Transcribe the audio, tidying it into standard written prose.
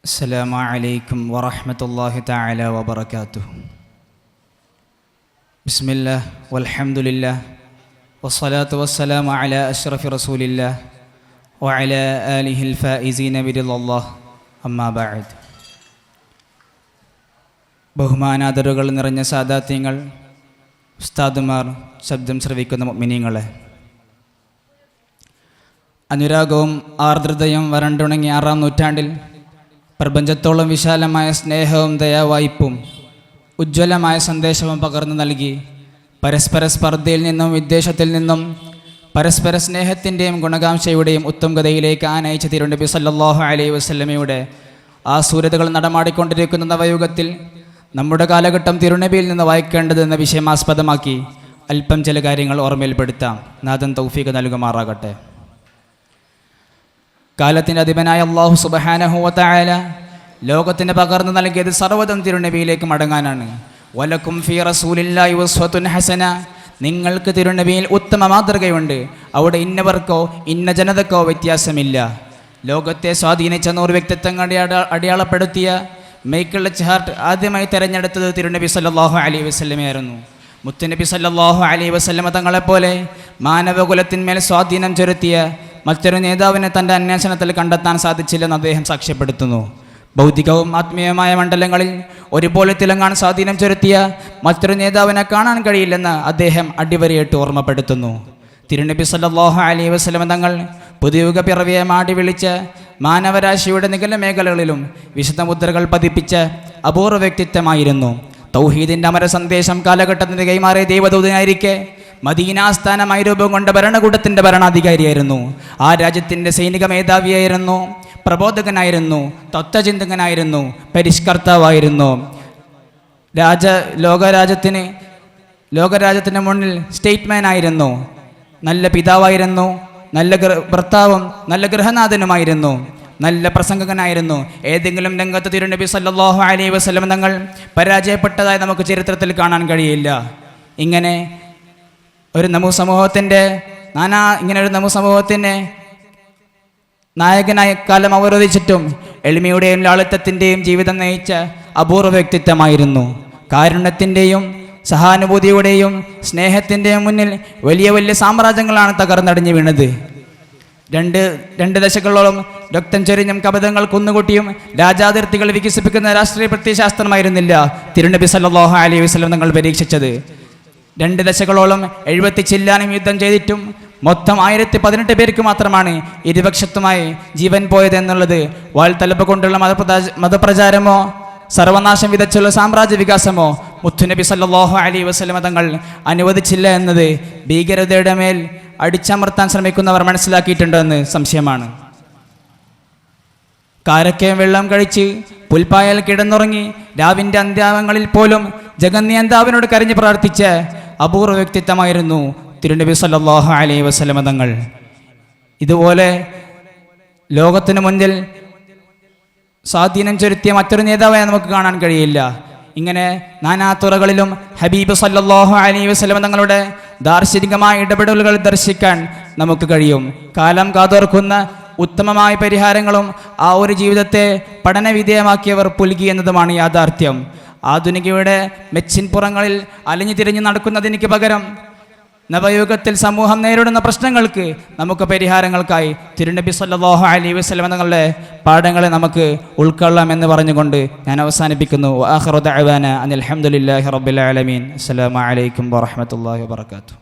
السلام عليكم ورحمة الله تعالى وبركاته. بسم الله والحمد لله والصلاة والسلام على أشرف رسول الله وعلى آله الفائزين برضا الله أما بعد. ബഹുമാനാദരവുകൾ നിറഞ്ഞ സാദാത്യങ്ങൾ, ഉസ്താദുമാർ, ശബ്ദം ശ്രവിക്കുന്ന മുഅ്മിനീങ്ങളെ, അനുരാഗവും ആർദ്രതയും വരണ്ടുണങ്ങിയ 6-ാം നൂറ്റാണ്ടിൽ പ്രപഞ്ചത്തോളം വിശാലമായ സ്നേഹവും ദയാവായ്പും ഉജ്ജ്വലമായ സന്ദേശവും പകർന്നു നൽകി പരസ്പര സ്പർദ്ധയിൽ നിന്നും വിദ്വേഷത്തിൽ നിന്നും പരസ്പര സ്നേഹത്തിൻ്റെയും ഗുണകാംക്ഷയുടെയും ഉത്തംഗതയിലേക്ക് ആനയിച്ച തിരുനബി സല്ലല്ലാഹു അലൈഹി വസല്ലമയുടെ ആ സൂര്യതകൾ നടമാടിക്കൊണ്ടിരിക്കുന്ന നവയുഗത്തിൽ നമ്മുടെ കാലഘട്ടം തിരുനബിയിൽ നിന്ന് വായിക്കേണ്ടതെന്ന വിഷയമാസ്പദമാക്കി അല്പം ചില കാര്യങ്ങൾ ഓർമ്മയിൽപ്പെടുത്താം. നാഥൻ തൗഫീഖ് നൽകുമാറാകട്ടെ. കാലത്തിൻ്റെ അധിപനായ അല്ലാഹു സുബ്ഹാനഹു വ തആല ലോകത്തിന് പകർന്നു നൽകിയത് സർവ്വതും തിരുനബിയിലേക്ക് മടങ്ങാനാണ്. വലക്കും ഫീ റസൂലില്ലാഹി ഉസ്വത്തുൻ ഹസന, നിങ്ങൾക്ക് തിരുനബിയിൽ ഉത്തമ മാതൃകയുണ്ട്. അവിടെ ഇന്നവർക്കോ ഇന്ന ജനതക്കോ വ്യത്യാസമില്ല. ലോകത്തെ സ്വാധീനിച്ച 100 വ്യക്തിത്വങ്ങളെ അടയാളപ്പെടുത്തിയ മൈക്കിൾ ഹാർട്ട് ആദ്യമായി തിരഞ്ഞെടുത്തത് തിരുനബി സല്ലല്ലാഹു അലൈഹി വസല്ലമയായിരുന്നു. മുത്തുനബി സല്ലല്ലാഹു അലൈഹി വസല്ലമ തങ്ങളെപ്പോലെ മാനവകുലത്തിന്മേൽ സ്വാധീനം ചെലുത്തിയ മറ്റൊരു നേതാവിനെ തൻ്റെ അന്വേഷണത്തിൽ കണ്ടെത്താൻ സാധിച്ചില്ലെന്ന് അദ്ദേഹം സാക്ഷ്യപ്പെടുത്തുന്നു. ഭൗതികവും ആത്മീയമായ മണ്ഡലങ്ങളിൽ ഒരുപോലെ തിളങ്ങാൻ സ്വാധീനം ചെലുത്തിയ മറ്റൊരു നേതാവിനെ കാണാൻ കഴിയില്ലെന്ന് അദ്ദേഹം അടിവരയിട്ട് ഓർമ്മപ്പെടുത്തുന്നു. തിരുനബി സല്ലല്ലാഹു അലൈഹി വസല്ലമ തങ്ങൾ പുതുയുഗ പിറവിയെ മാടി വിളിച്ച് മാനവരാശിയുടെ നികല മേഖലകളിലും വിശുദ്ധ മുദ്രകൾ പതിപ്പിച്ച അപൂർവ വ്യക്തിത്വമായിരുന്നു. തൗഹീദിൻ്റെ അമര സന്ദേശം കാലഘട്ടത്തിന് കൈമാറിയ ദൈവദൂതനായിരിക്കെ മദീനാസ്ഥാനമായി രൂപം കൊണ്ട ഭരണകൂടത്തിൻ്റെ ഭരണാധികാരിയായിരുന്നു. ആ രാജ്യത്തിൻ്റെ സൈനിക മേധാവിയായിരുന്നു, പ്രബോധകനായിരുന്നു, തത്വചിന്തകനായിരുന്നു, പരിഷ്കർത്താവായിരുന്നു. ലോകരാജ്യത്തിന് മുന്നിൽ സ്റ്റേറ്റ്മാനായിരുന്നു. നല്ല പിതാവായിരുന്നു, നല്ല ഭർത്താവും നല്ല ഗൃഹനാഥനുമായിരുന്നു, നല്ല പ്രസംഗകനായിരുന്നു. ഏതെങ്കിലും രംഗത്ത് തിരുനബി സല്ലല്ലാഹു അലൈഹി വസല്ലം തങ്ങൾ പരാജയപ്പെട്ടതായി നമുക്ക് ചരിത്രത്തിൽ കാണാൻ കഴിയില്ല. ഇങ്ങനെ ഒരു സമൂഹത്തിൻ്റെ നായകനായ കാലം അവരോധിച്ചിട്ടും എളിമയുടെയും ലാളിത്യത്തിൻ്റെയും ജീവിതം നയിച്ച അപൂർവ വ്യക്തിത്വമായിരുന്നു. കാരുണ്യത്തിൻ്റെയും സഹാനുഭൂതിയുടെയും സ്നേഹത്തിൻ്റെയും മുന്നിൽ വലിയ വലിയ സാമ്രാജ്യങ്ങളാണ് തകർന്നടിഞ്ഞു വീണത്. രണ്ട് ദശകളോളം രക്തം ചൊരിഞ്ഞും കപടങ്ങൾ കുന്നുകൂട്ടിയും രാജാതിർത്തികൾ വികസിപ്പിക്കുന്ന രാഷ്ട്രീയ പ്രത്യയശാസ്ത്രമായിരുന്നില്ല തിരുനബി സല്ലല്ലാഹു അലൈഹി വസല്ലം തങ്ങൾ പരീക്ഷിച്ചത്. 2 ദശകളോളം 70 ചില്ലാനും യുദ്ധം ചെയ്തിട്ടും മൊത്തം 1018 പേർക്ക് മാത്രമാണ് ഇരുപക്ഷത്തുമായി ജീവൻ പോയതെന്നുള്ളത് വാൾത്തലപ്പ് കൊണ്ടുള്ള മതപ്രചാരമോ സർവനാശം വിതച്ചുള്ള സാമ്രാജ്യ വികാസമോ മുത്തുനബി സല്ലല്ലാഹു അലൈഹി വസല്ലമ തങ്ങൾ അനുവദിച്ചില്ല എന്നത് ഭീകരതയുടെ മേൽ അടിച്ചമർത്താൻ ശ്രമിക്കുന്നവർ മനസ്സിലാക്കിയിട്ടുണ്ടെന്ന് സംശയമാണ്. കാരക്കയും വെള്ളം കഴിച്ച് പുൽപ്പായൽ കിടന്നുറങ്ങി രാവിൻ്റെ അന്ത്യാവങ്ങളിൽ പോലും ജഗന്നിയന്താവിനോട് കരഞ്ഞ് പ്രാർത്ഥിച്ച അപൂർവ വ്യക്തിത്വമായിരുന്നു തിരുനബി സല്ലല്ലാഹു അലൈഹി വസല്ലമ തങ്ങൾ. ഇതുപോലെ ലോകത്തിന് മുന്നിൽ സ്വാധീനം ചെലുത്തിയ മറ്റൊരു നേതാവായി നമുക്ക് കാണാൻ കഴിയില്ല. ഇങ്ങനെ നാനാതുറകളിലും ഹബീബ് സല്ലല്ലാഹു അലൈഹി വസല്ലമ തങ്ങളുടെ ദാർശനികമായ ഇടപെടലുകൾ ദർശിക്കാൻ നമുക്ക് കഴിയും. കാലം കാതോർക്കുന്ന ഉത്തമമായ പരിഹാരങ്ങളും ആ ഒരു ജീവിതത്തെ പഠനവിധേയമാക്കിയവർ പുൽകി എന്നതുമാണ് യാഥാർത്ഥ്യം. ആധുനികയുടെ മെച്ചിൻപുറങ്ങളിൽ അലിഞ്ഞു തിരിഞ്ഞു നടക്കുന്നതിന് പകരം നവയുഗത്തിൽ സമൂഹം നേരിടുന്ന പ്രശ്നങ്ങൾക്ക് നമുക്ക് പരിഹാരങ്ങൾക്കായി തിരുനബി സല്ലല്ലാഹു അലൈഹി വസല്ലം തങ്ങളുടെ പാഠങ്ങളെ നമുക്ക് ഉൾക്കൊള്ളാം എന്ന് പറഞ്ഞുകൊണ്ട് ഞാൻ അവസാനിപ്പിക്കുന്നു. ആഖിറു ദഅവാന അനിൽ ഹംദുലില്ലാഹി റബ്ബിൽ ആലമീൻ. അസ്സലാമു അലൈക്കും വറഹ്മത്തുള്ളാഹി വബറകാതുഹു.